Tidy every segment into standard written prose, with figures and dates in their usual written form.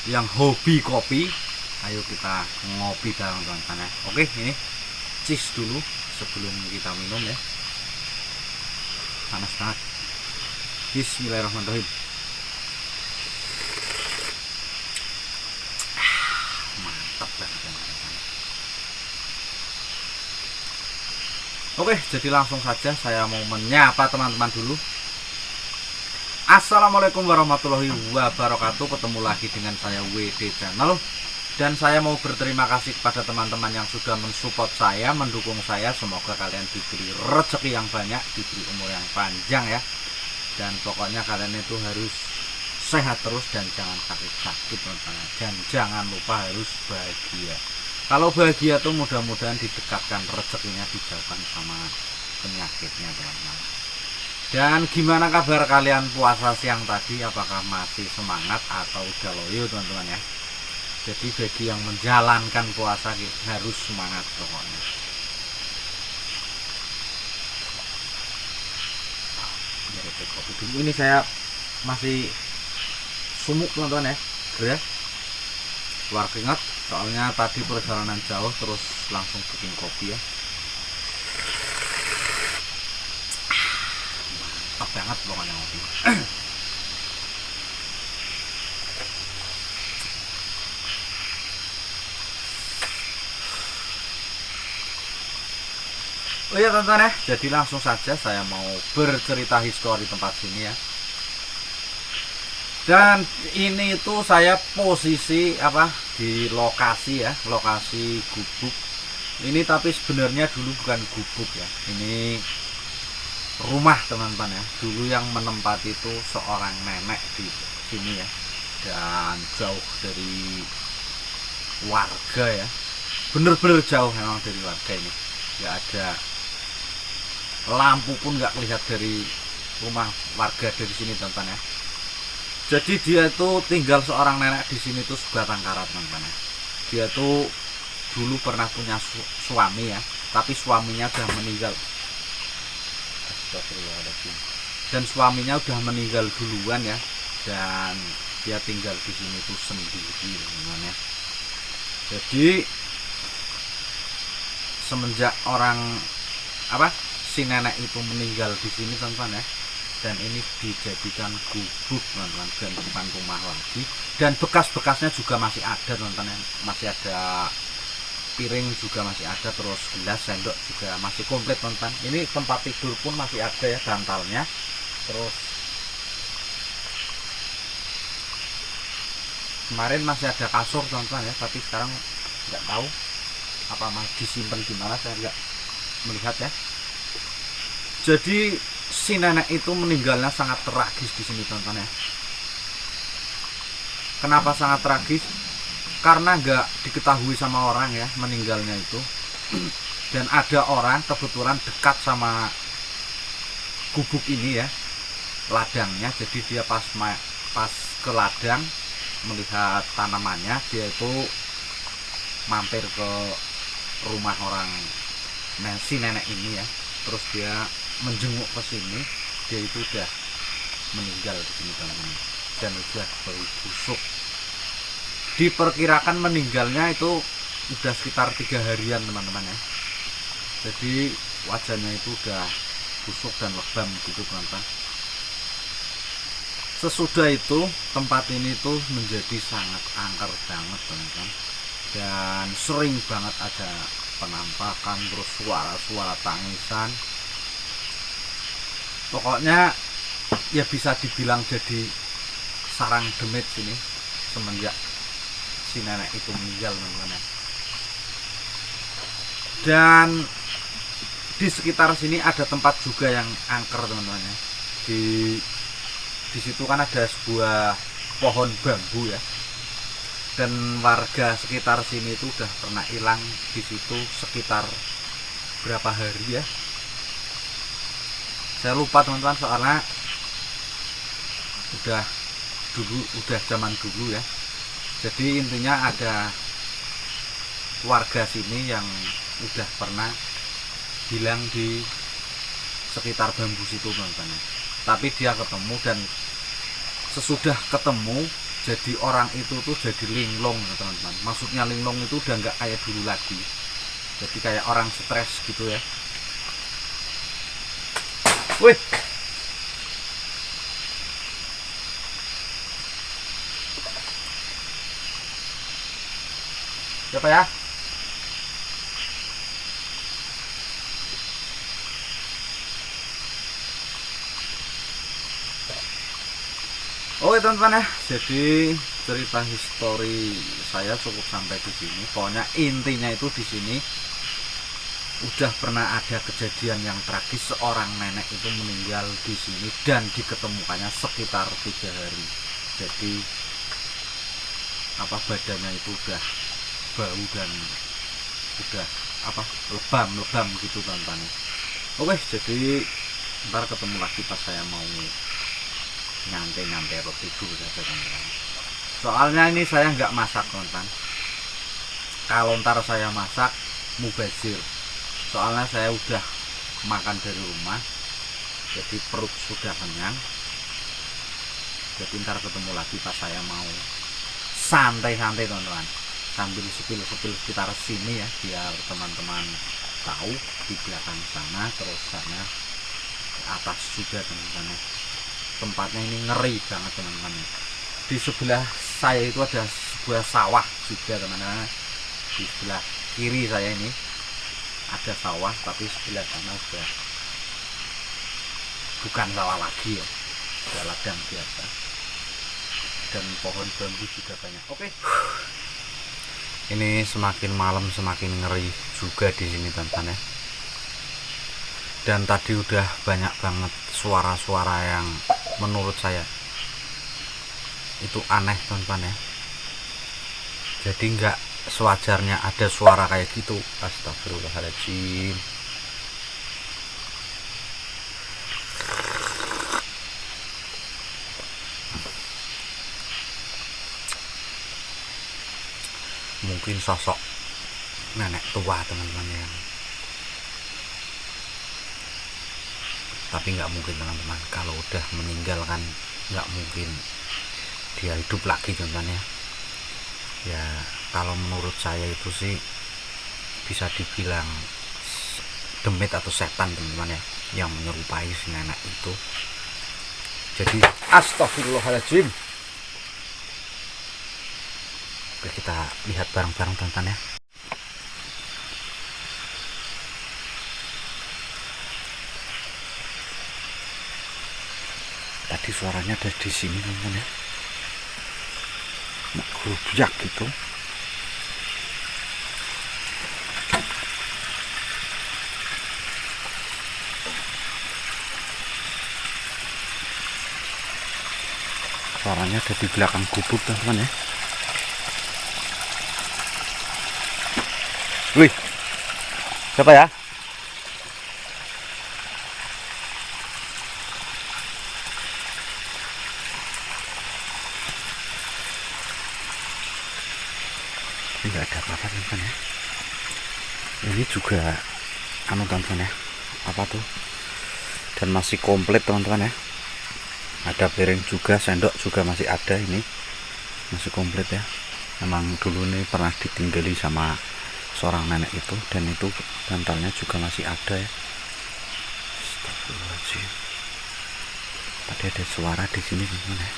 yang hobi kopi, ayo kita ngopi bareng teman-teman ya. Oke, ini cheers dulu sebelum kita minum ya. Panas banget. Bismillahirrahmanirrahim. Mantap banget teman-teman. Oke, jadi langsung saja saya mau menyapa teman-teman dulu. Assalamualaikum warahmatullahi wabarakatuh. Ketemu lagi dengan saya WD Channel. Dan saya mau berterima kasih kepada teman-teman yang sudah mensupport saya, mendukung saya. Semoga kalian diberi rezeki yang banyak, diberi umur yang panjang ya. Dan pokoknya kalian itu harus sehat terus dan jangan sakit-sakit teman-teman. Dan jangan lupa harus bahagia. Kalau bahagia tuh mudah-mudahan didekatkan rezekinya, dijauhkan sama penyakitnya teman-teman. Dan gimana kabar kalian puasa siang tadi? Apakah masih semangat atau udah loyo teman-teman ya? Jadi bagi yang menjalankan puasa harus semangat pokoknya. Ini saya masih sumuk teman-teman ya. Keluar keringat soalnya tadi perjalanan jauh terus langsung bikin kopi ya. Mantap banget pokoknya kopi. Oh ya teman-teman ya, jadi langsung saja saya mau bercerita histori tempat sini ya. Dan ini itu saya posisi di lokasi ya, lokasi gubuk. Ini tapi sebenarnya dulu bukan gubuk ya. Ini rumah teman-teman ya. Dulu yang menempati itu seorang nenek di sini ya. Dan jauh dari warga ya. Bener-bener jauh memang dari warga ini. Nggak ada lampu pun nggak lihat dari rumah warga dari sini teman-teman ya. Jadi dia tuh tinggal seorang nenek di sini tuh sebatang kara teman-teman. Dia tuh dulu pernah punya suami ya, tapi suaminya udah meninggal. Dan suaminya udah meninggal duluan ya, dan dia tinggal di sini tuh sendiri teman-teman ya. Jadi semenjak si nenek itu meninggal di sini teman-teman ya. Dan ini dijadikan gubuk teman-teman, dan bukan rumah lagi. Dan bekas-bekasnya juga masih ada teman-teman, masih ada piring juga masih ada, terus gelas, sendok juga masih komplit teman-teman. Ini tempat tidur pun masih ada ya, bantalnya. Terus kemarin masih ada kasur teman-teman ya, tapi sekarang nggak tahu apa masih disimpan di mana, saya nggak melihat ya. Jadi si nenek itu meninggalnya sangat tragis di sini teman-teman ya. Kenapa sangat tragis? Karena nggak diketahui sama orang ya meninggalnya itu. Dan ada orang kebetulan dekat sama gubuk ini ya, ladangnya. Jadi dia pas ke ladang melihat tanamannya, dia itu mampir ke rumah orang si nenek ini ya. Terus dia menjenguk ke sini, dia itu udah meninggal di sini teman-teman, dan udah bau busuk. Diperkirakan meninggalnya itu udah sekitar 3 harian teman-teman ya. Jadi wajahnya itu udah busuk dan lebam gitu teman-teman. Sesudah itu tempat ini tuh menjadi sangat angker banget teman-teman, dan sering banget ada penampakan, terus suara-suara tangisan. Pokoknya ya bisa dibilang jadi sarang demit sini semenjak si nenek itu meninggal teman-teman. Dan di sekitar sini ada tempat juga yang angker teman-teman. Di situ kan ada sebuah pohon bambu ya. Dan warga sekitar sini itu udah pernah hilang di situ sekitar berapa hari ya. Saya lupa teman-teman, soalnya udah zaman dulu ya. Jadi intinya ada warga sini yang udah pernah hilang di sekitar bambu situ teman-teman. Tapi dia ketemu, dan sesudah ketemu Jadi orang itu tuh jadi linglung teman-teman. Maksudnya linglung itu udah nggak kayak dulu lagi. Jadi kayak orang stres gitu ya. Wih. Siapa ya? Oke teman-teman ya, jadi cerita histori saya cukup sampai di sini. Pokoknya intinya itu di sini udah pernah ada kejadian yang tragis, seorang nenek itu meninggal di sini dan diketemukannya sekitar 3 hari. Jadi badannya itu udah bau dan udah lebam gitu teman-teman. Oke, jadi ntar ketemu lagi pas saya mau nyantai atau tidur saja teman-teman. Soalnya ini saya nggak masak teman-teman. Kalau ntar saya masak mubazir. Soalnya saya udah makan dari rumah, jadi perut sudah kenyang. Jadi ntar ketemu lagi pas saya mau santai-santai teman-teman, sambil sepil-sepil sekitar sini ya, biar teman-teman tahu di belakang sana, terus sana atas juga teman-teman. Tempatnya ini ngeri banget teman-teman. Di sebelah saya itu ada sebuah sawah juga teman-teman. Di sebelah kiri saya ini ada sawah, tapi sebelah sana sudah bukan sawah lagi ya, sudah ladang biasa. Dan pohon bambu juga banyak. Oke. Ini semakin malam semakin ngeri juga di sini teman-teman ya. Dan tadi udah banyak banget suara-suara yang menurut saya itu aneh teman-teman ya. Jadi nggak sewajarnya ada suara kayak gitu. Astagfirullahaladzim. Mungkin sosok nenek tua teman-teman ya. Tapi nggak mungkin teman-teman, kalau udah meninggal kan nggak mungkin dia hidup lagi teman-teman ya. Ya kalau menurut saya itu sih bisa dibilang demit atau setan teman-teman ya, yang menyerupai si nenek itu. Jadi astagfirullahaladzim. Oke, kita lihat bareng-bareng teman-teman ya. Tadi suaranya ada di sini teman-teman ya, gerubyak gitu. Suaranya ada di belakang gubuk teman-teman ya. Wih, siapa ya? Tidak ada apa-apa teman-teman ya. Ini juga teman-teman ya, dan masih komplit teman-teman ya. Ada piring juga, sendok juga masih ada, ini masih komplit ya. Memang dulu ini pernah ditinggali sama seorang nenek itu, dan itu bantalnya juga masih ada ya. Astagfirullahaladzim. Tadi ada suara di sini teman-teman ya.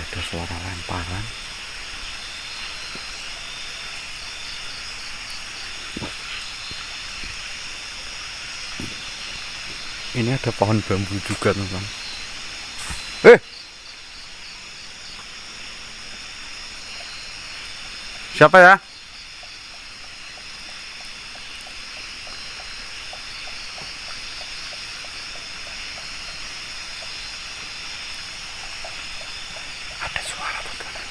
Ada suara lemparan. Ini ada pohon bambu juga teman-teman. Siapa ya? Ada suara teman-teman.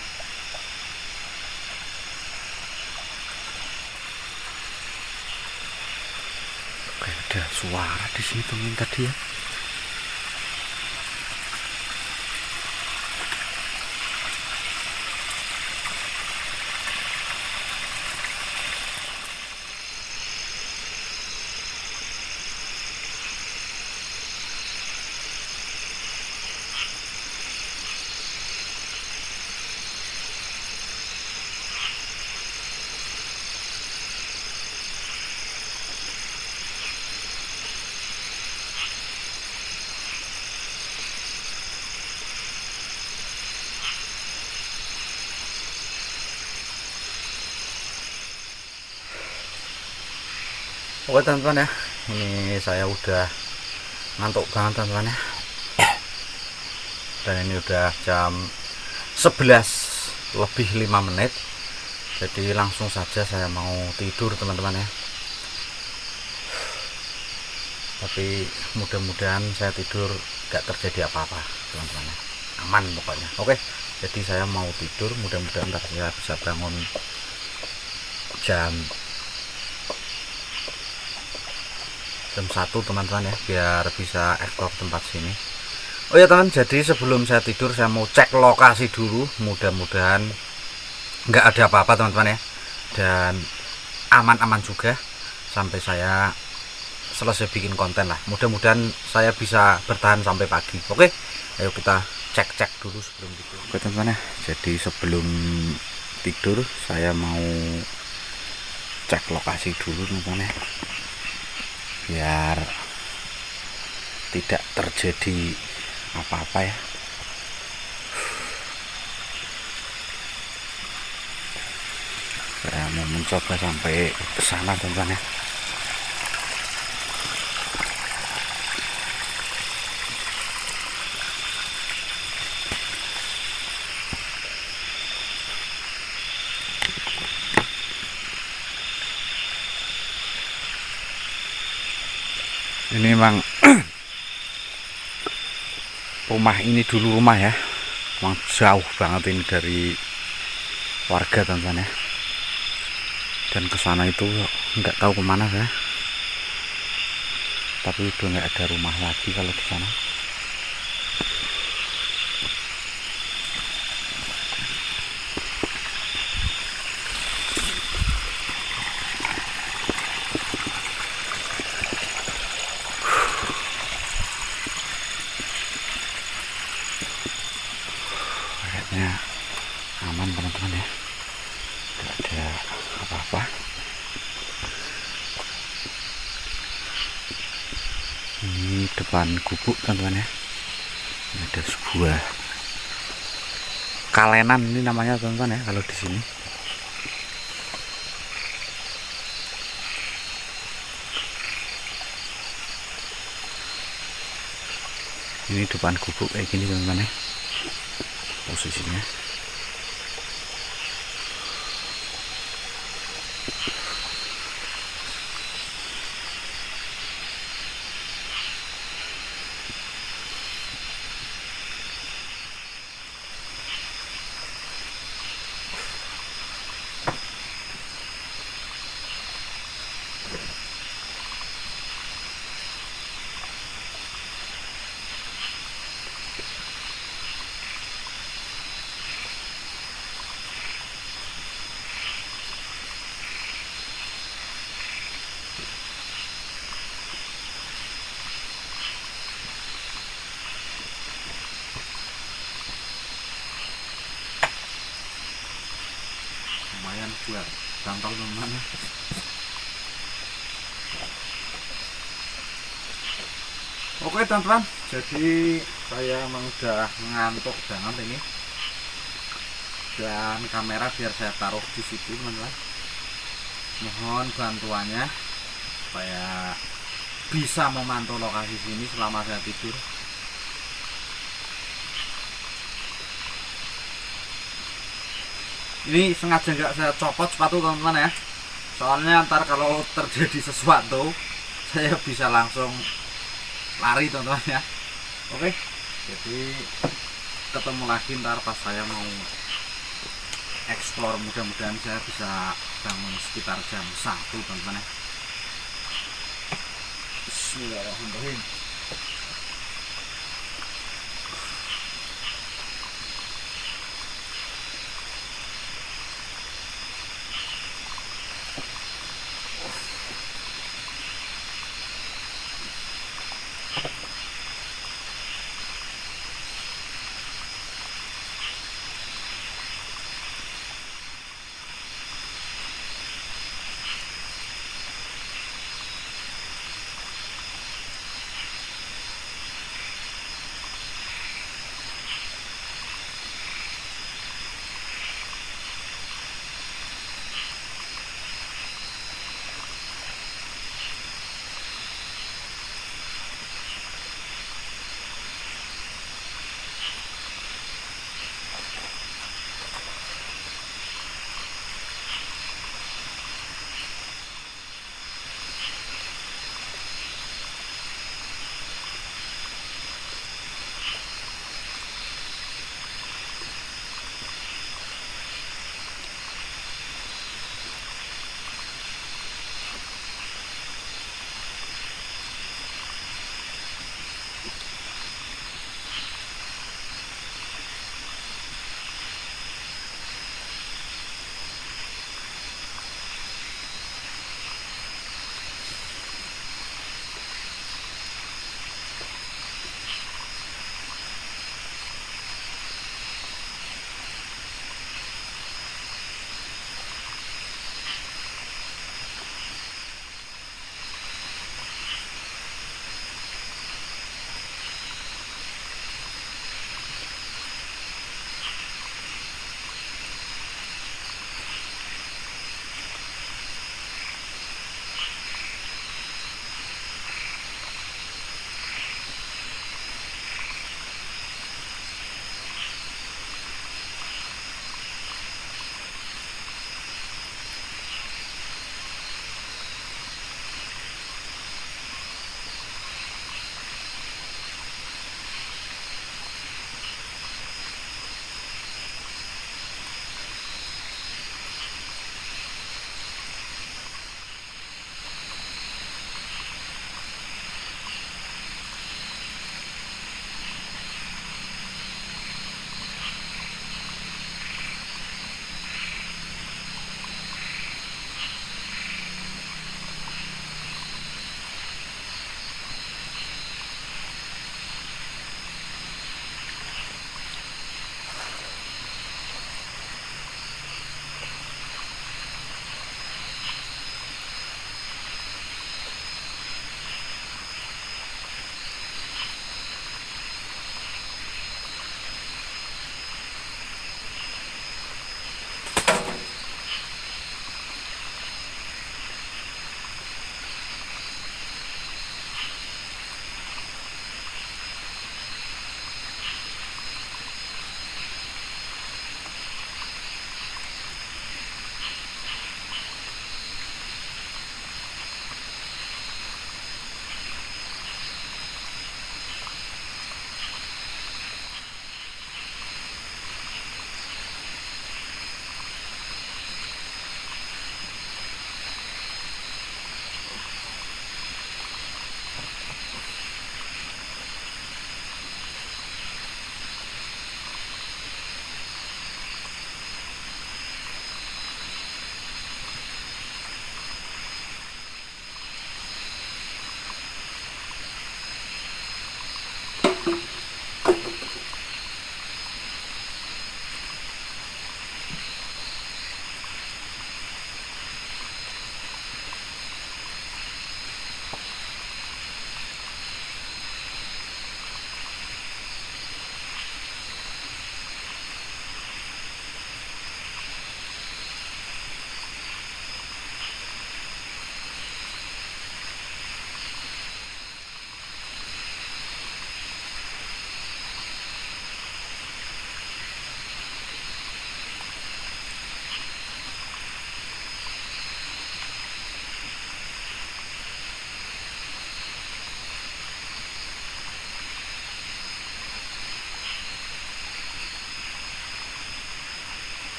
Oke, ada suara di sini teman tadi ya. Oke teman-teman ya, ini saya udah ngantuk banget teman-teman ya. Dan ini udah jam 11 lebih 5 menit. Jadi langsung saja saya mau tidur teman-teman ya. Tapi mudah-mudahan saya tidur gak terjadi apa-apa teman-teman ya. Aman pokoknya. Oke, jadi saya mau tidur, mudah-mudahan saya bisa bangun jam 1 teman-teman ya, biar bisa eksplor tempat sini. Oh ya teman, jadi sebelum saya tidur saya mau cek lokasi dulu, mudah-mudahan nggak ada apa-apa teman-teman ya, dan aman-aman juga sampai saya selesai bikin konten lah. Mudah-mudahan saya bisa bertahan sampai pagi. Oke, ayo kita cek-cek dulu sebelum tidur. Oke teman-teman ya, jadi sebelum tidur saya mau cek lokasi dulu teman-teman ya, biar tidak terjadi apa-apa ya. Saya mau mencoba sampai ke sana teman-teman ya. Ini memang rumah ini dulu rumah ya, memang jauh banget ini dari warga teman-teman ya. Dan kesana itu nggak tahu kemana ya, tapi udah nggak ada rumah lagi kalau di sana. Kayaknya aman teman-teman ya, nggak ada apa-apa. Ini depan gubuk teman-teman ya, ini ada sebuah kalenan ini namanya teman-teman ya kalau di sini. Ini depan gubuk kayak gini teman-teman ya posisinya. Lumayan buat gampang teman-teman ya. Oke teman-teman, jadi saya emang udah ngantuk banget ini, dan kamera biar saya taruh di situ teman-teman. Mohon bantuannya supaya bisa memantau lokasi sini selama saya tidur. Ini sengaja nggak saya copot sepatu teman-teman ya, soalnya ntar kalau terjadi sesuatu saya bisa langsung lari teman-teman ya. Oke, jadi ketemu lagi ntar pas saya mau explore. Mudah-mudahan saya bisa bangun sekitar jam 1 teman-teman ya. Bismillahirrahmanirrahim.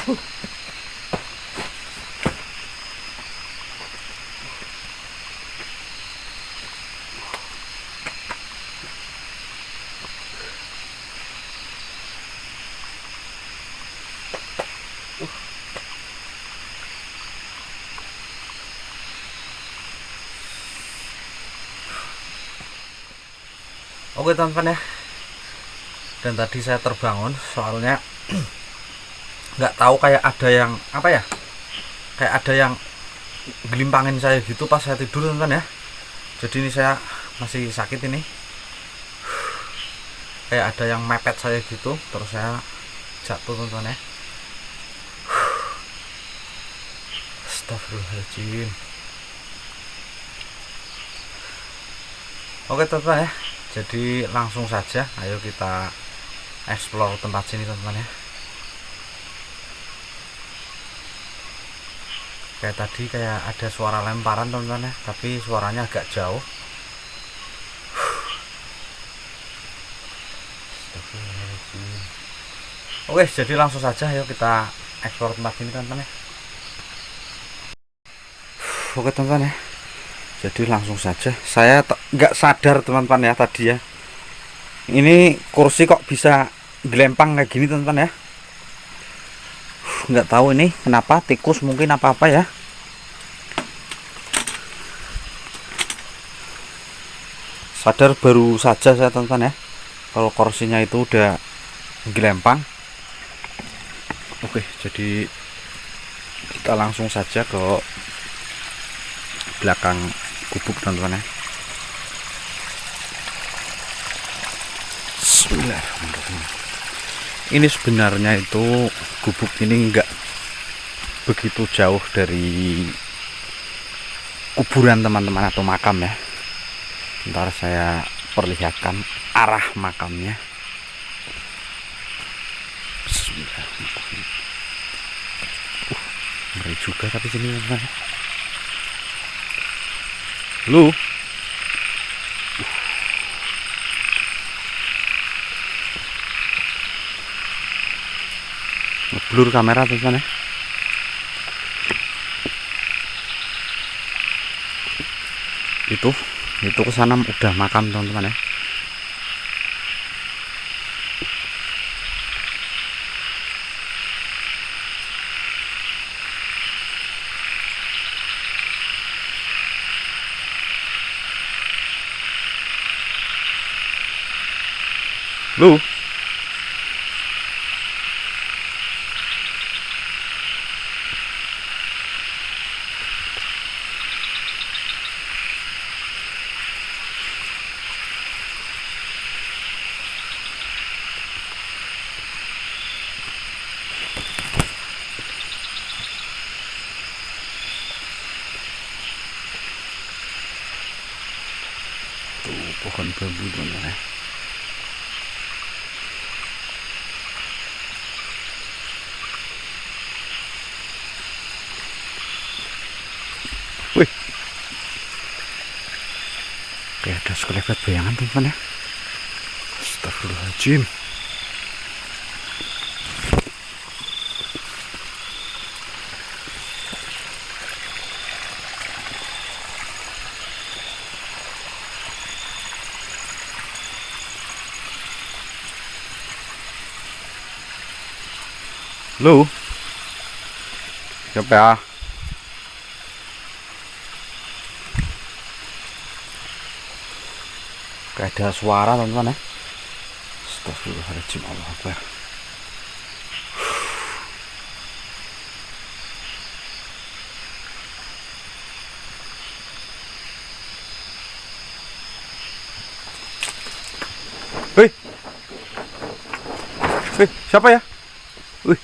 Oke teman-teman ya, dan tadi saya terbangun soalnya nggak tahu kayak ada yang apa ya, kayak ada yang gelimpangin saya gitu pas saya tidur teman-teman ya. Jadi ini saya masih sakit ini, kayak ada yang mepet saya gitu, terus saya jatuh teman-teman ya. Astagfirullahaladzim. Oke teman-teman ya, jadi langsung saja ayo kita explore tempat sini teman-teman ya. Kayak tadi kayak ada suara lemparan teman-teman ya, tapi suaranya agak jauh. Oke, jadi langsung saja ayo kita explore tempat ini teman-teman ya. Oke teman-teman ya, jadi langsung saja. Saya nggak sadar teman-teman ya tadi ya, ini kursi kok bisa gelempang kayak gini teman-teman ya. Nggak tahu ini kenapa, tikus mungkin apa-apa ya. Sadar baru saja saya teman-teman ya, kalau kursinya itu udah gelempang. Oke, jadi kita langsung saja ke belakang gubuk teman-teman ya. Bismillahirrahmanirrahim. Ini sebenarnya itu gubuk ini enggak begitu jauh dari kuburan teman-teman atau makam ya. Ntar saya perlihatkan arah makamnya. Bismillahirrahmanirrahim. Ngeri juga tapi sini teman-teman. Lu ngeblur kamera teman-teman ya. Itu kesana udah makam teman-teman ya. Lu tuh pohon bambu teman-teman ya. Wih, kayak ada sekelebat bayangan teman-teman ya. Astagfirullahaladzim. Lu siapa ya? Kayak ada suara teman-teman ya. Astagfirullahaladzim, Allah Akbar. Wih, wih, siapa ya? Wih,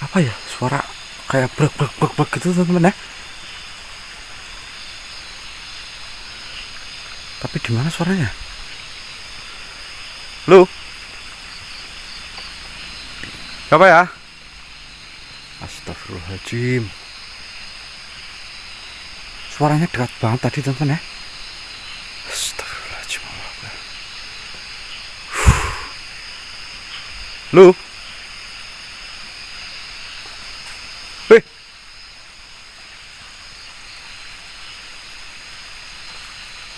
apa ya? Suara kayak brek brek brek brek gitu teman-teman ya. Tapi di mana suaranya? Lu? Siapa ya? Astagfirullahaladzim. Suaranya dekat banget tadi teman-teman ya. Astagfirullahaladzim. Lu. Hei.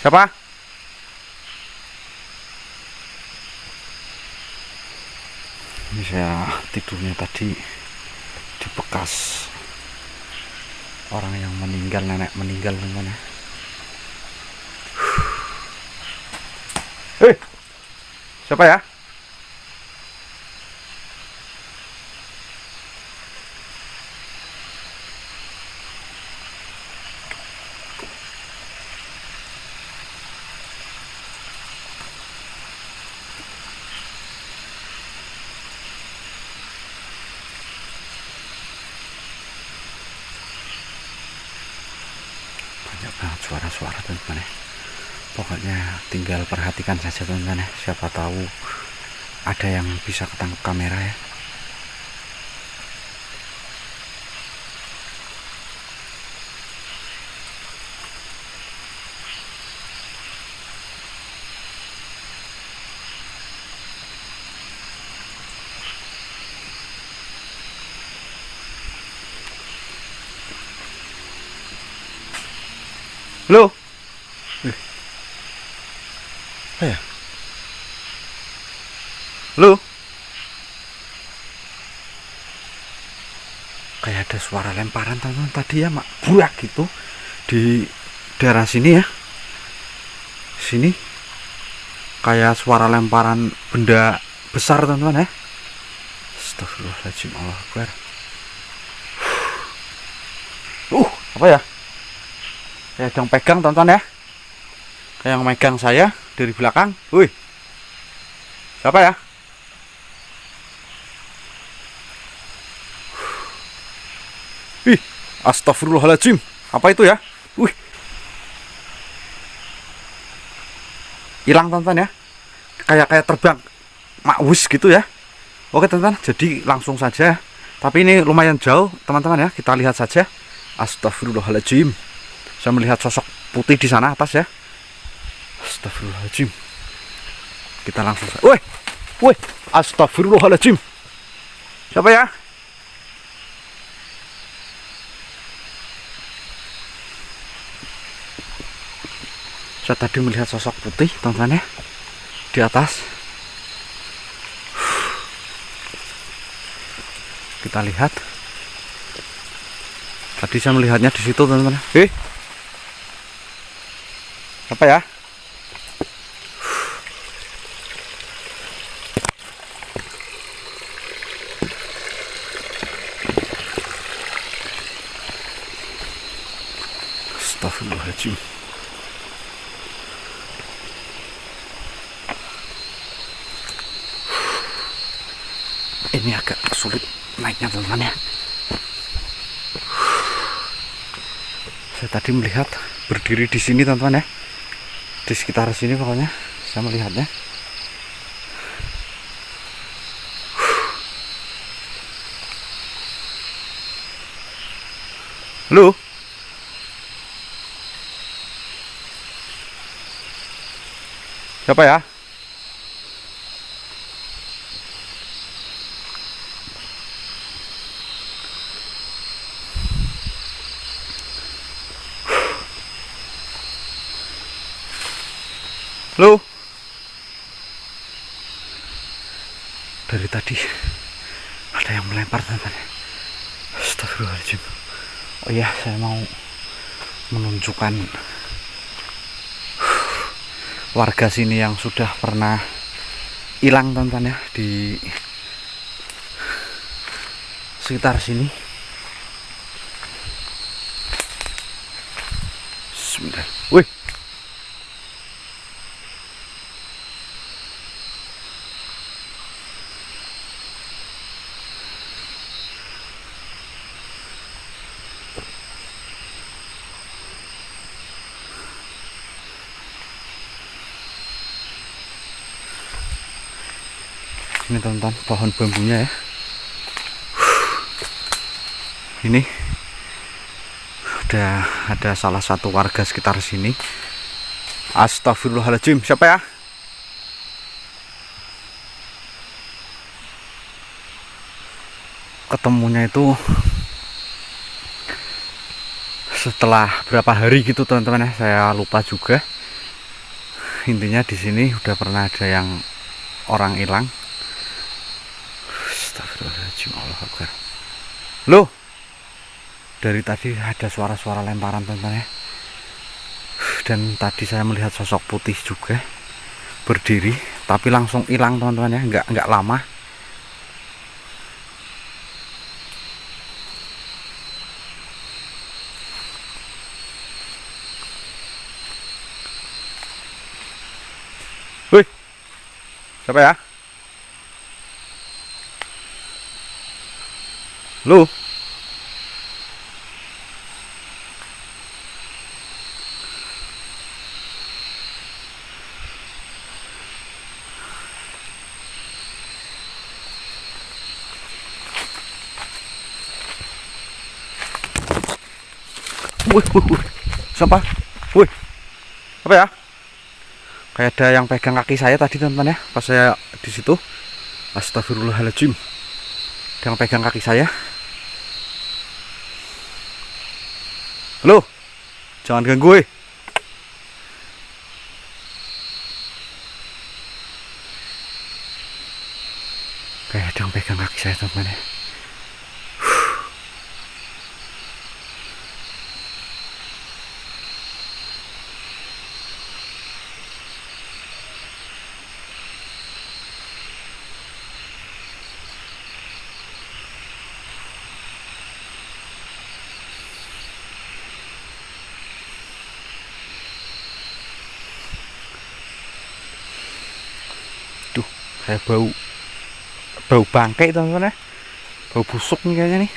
Siapa? Ini saya tidurnya tadi di bekas orang yang meninggal, nenek meninggal teman-teman ya. Hei, siapa ya? Banyak banget suara-suara teman-teman ya. Pokoknya tinggal perhatikan saja teman-teman ya. Siapa tahu ada yang bisa ketangkap kamera ya. Halo. Ya. Halo. Kayak ada suara lemparan teman-teman tadi ya, mak buak gitu di daerah sini ya. Sini kayak suara lemparan benda besar teman-teman ya. Astagfirullahaladzim, Allah Akbar. Apa ya? Kayak ada yang pegang teman-teman ya. Kayak yang megang saya dari belakang. Wih. Siapa ya? Ih, astagfirullahaladzim. Apa itu ya? Wih. Hilang teman-teman ya. Kayak terbang makwis gitu ya. Oke teman-teman, jadi langsung saja. Tapi ini lumayan jauh teman-teman ya. Kita lihat saja. Astagfirullahaladzim. Saya melihat sosok putih di sana atas ya. Astagfirullahaladzim. Kita langsung saja. Wih, astagfirullahaladzim. Siapa ya? Saya tadi melihat sosok putih teman-teman ya, di atas. Kita lihat. Tadi saya melihatnya di situ teman-teman. Apa ya? Astagfirullahaladzim. Ini agak sulit naiknya teman-teman ya. Saya tadi melihat berdiri di sini teman-teman ya. Di sekitar sini pokoknya saya melihatnya. Halo. Siapa ya? Halo. Dari tadi ada yang melempar teman-teman. Astagfirullahaladzim. Oh iya, saya mau menunjukkan warga sini yang sudah pernah hilang teman-teman ya, di sekitar sini. Bismillah. Wih. Ini teman-teman pohon bambunya ya. Ini ada salah satu warga sekitar sini. Astagfirullahaladzim. Siapa ya? ketemunya itu setelah berapa hari gitu teman-teman ya, saya lupa juga. Intinya di sini udah pernah ada yang orang hilang. Astagfirullahaladzim, Allah Akbar. Loh, dari tadi ada suara-suara lemparan teman-teman ya. Dan tadi saya melihat sosok putih juga berdiri, tapi langsung hilang teman-teman ya, nggak lama. Wih, siapa ya? Lu? Wih. Siapa? Wih, apa ya? Kayak ada yang pegang kaki saya tadi teman-teman ya, pas saya di situ. Astagfirullahaladzim, ada yang pegang kaki saya. Halo, jangan ganggu. Kayak ada yang pegang kaki saya teman-teman ya. Duh, saya bau bangkai teman-teman ya, bau busuk nih kayaknya nih.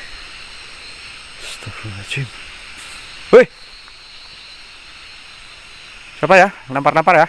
Astagfirullahaladzim. Wih, siapa ya? Lempar-lempar ya.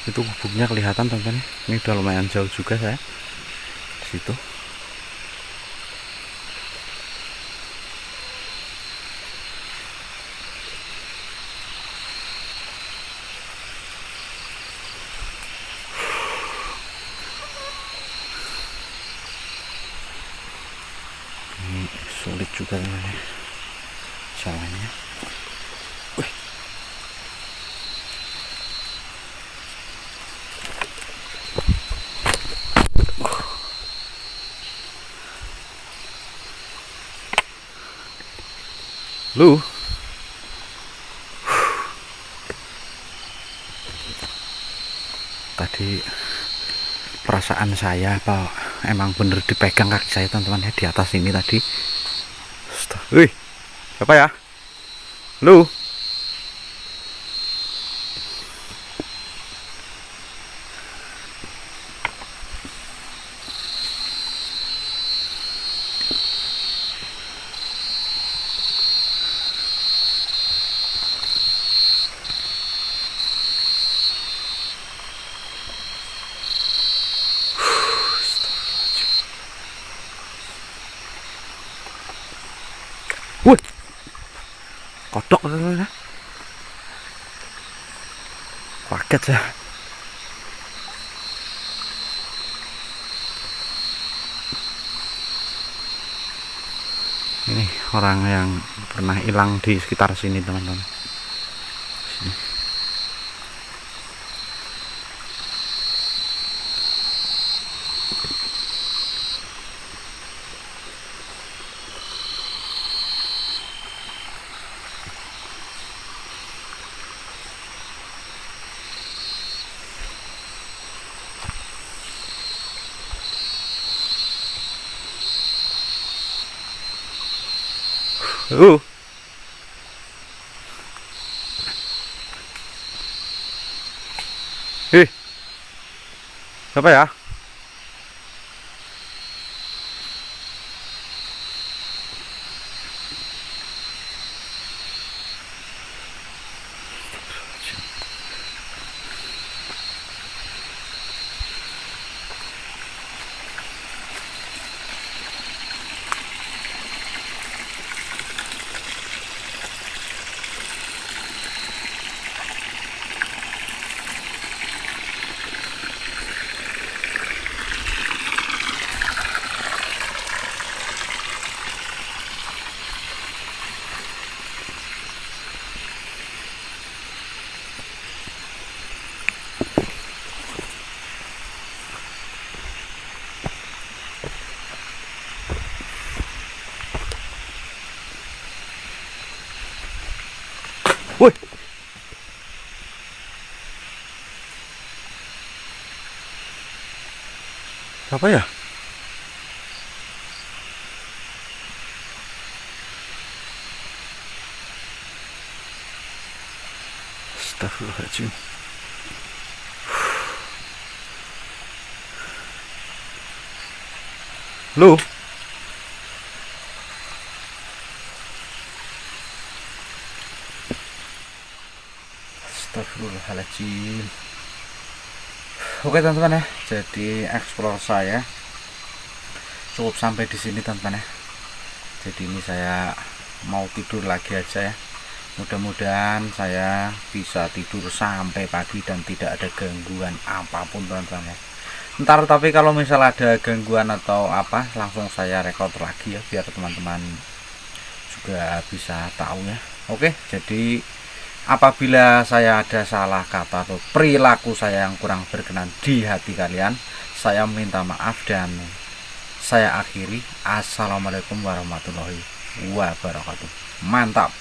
Itu gubuknya kelihatan teman-teman. Ini udah lumayan jauh juga saya di situ. Ini sulit juga teman-teman jalannya. Wih, lu tadi perasaan saya apa emang bener dipegang kaki saya teman-teman ya, di atas ini tadi. Wih, siapa ya? Lu? Wih, kodok teman-teman ya. Kaget saya. Ini orang yang pernah hilang di sekitar sini teman-teman. Sini. Uh. Siapa ya? Woi. Apa ya? Astagfirullahaladzim. Lu? Astagfirullahaladzim. Oke teman-teman ya, jadi explore saya cukup sampai di sini teman-teman ya. Jadi ini saya mau tidur lagi aja ya. Mudah-mudahan saya bisa tidur sampai pagi dan tidak ada gangguan apapun teman-teman ya. Ntar tapi kalau misal ada gangguan atau apa, langsung saya record lagi ya, biar teman-teman juga bisa tahu ya. Oke, jadi apabila saya ada salah kata atau perilaku saya yang kurang berkenan di hati kalian, saya minta maaf dan saya akhiri. Assalamualaikum warahmatullahi wabarakatuh. Mantap.